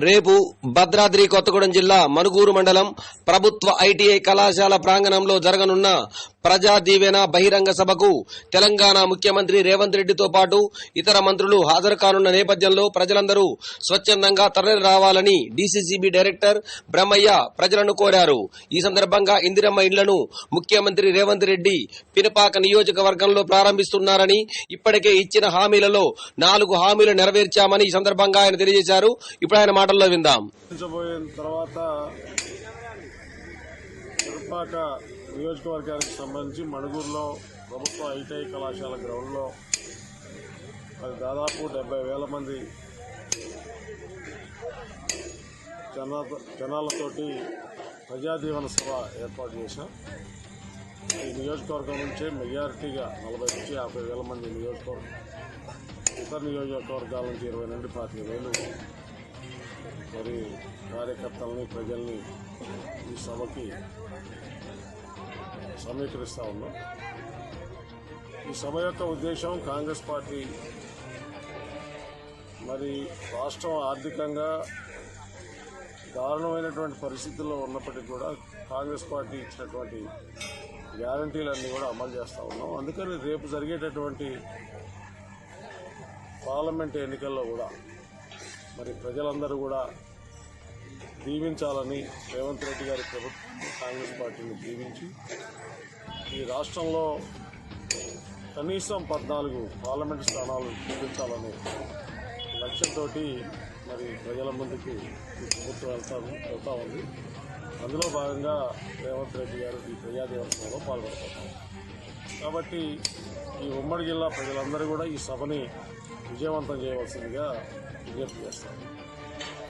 రేపు భద్రాద్రి కొత్తగూడెం జిల్లా మనుగూరు మండలం ప్రభుత్వ ఐటీఐ కళాశాల ప్రాంగణంలో జరగనున్న ప్రజా దీవెన బహిరంగ సభకు తెలంగాణ ముఖ్యమంత్రి రేవంత్ రెడ్డితో పాటు ఇతర మంత్రులు హాజరు కానున్న నేపథ్యంలో ప్రజలందరూ స్వచ్ఛందంగా తరలి రావాలని డీసీసీబీ డైరెక్టర్ బ్రహ్మయ్య ప్రజలను కోరారు. ఈ సందర్భంగా ఇందిరమ్మ ఇండ్లను ముఖ్యమంత్రి రేవంత్ రెడ్డి పినపాక నియోజకవర్గంలో ప్రారంభిస్తున్నారని, ఇప్పటికే ఇచ్చిన హామీలలో 4 హామీలు నెరవేర్చామని ఈ సందర్భంగా ఆయన తెలియజేశారు. ఇప్పుడు ఆయన మాటల్లో విందాం. తర్వాత పినపాక నియోజకవర్గానికి సంబంధించి మణుగూరులో ప్రభుత్వ ఐటీఐ కళాశాల గ్రౌండ్లో దాదాపు 70,000 మంది జనాలతోటి ప్రజాదీవన సభ ఏర్పాటు చేశాం. ఈ నియోజకవర్గం నుంచే మెజారిటీగా 40 నుంచి 50,000 మంది నియోజకవర్గం, ఇతర నియోజకవర్గాల నుంచి 20 నుండి 25,000 మరి కార్యకర్తలని, ప్రజల్ని ఈ సభకి సమీకరిస్తూ ఉన్నాం. ఈ సభ యొక్క ఉద్దేశం కాంగ్రెస్ పార్టీ మరి రాష్ట్రం ఆర్థికంగా దారుణమైనటువంటి పరిస్థితుల్లో ఉన్నప్పటికీ కూడా కాంగ్రెస్ పార్టీ ఇచ్చినటువంటి గ్యారంటీలన్నీ కూడా అమలు చేస్తూ ఉన్నాం. అందుకని రేపు జరిగేటటువంటి పార్లమెంట్ ఎన్నికల్లో కూడా మరి ప్రజలందరూ కూడా దీవించాలని రేవంత్ రెడ్డి గారి ప్రభుత్వం కాంగ్రెస్ పార్టీని దీవించి ఈ రాష్ట్రంలో కనీసం 14 పార్లమెంటు స్థానాలు చూపించాలనే లక్ష్యంతో మరి ప్రజల ముందుకు ఈ ప్రభుత్వం వెళ్తా ఉంది. అందులో భాగంగా రేవంత్ రెడ్డి గారు ఈ ప్రజాదీవన సభలో పాల్గొంటున్నారు. కాబట్టి ఈ ఉమ్మడి జిల్లా ప్రజలందరూ కూడా ఈ సభని విజయవంతం చేయవలసిందిగా విజ్ఞప్తి చేస్తారు.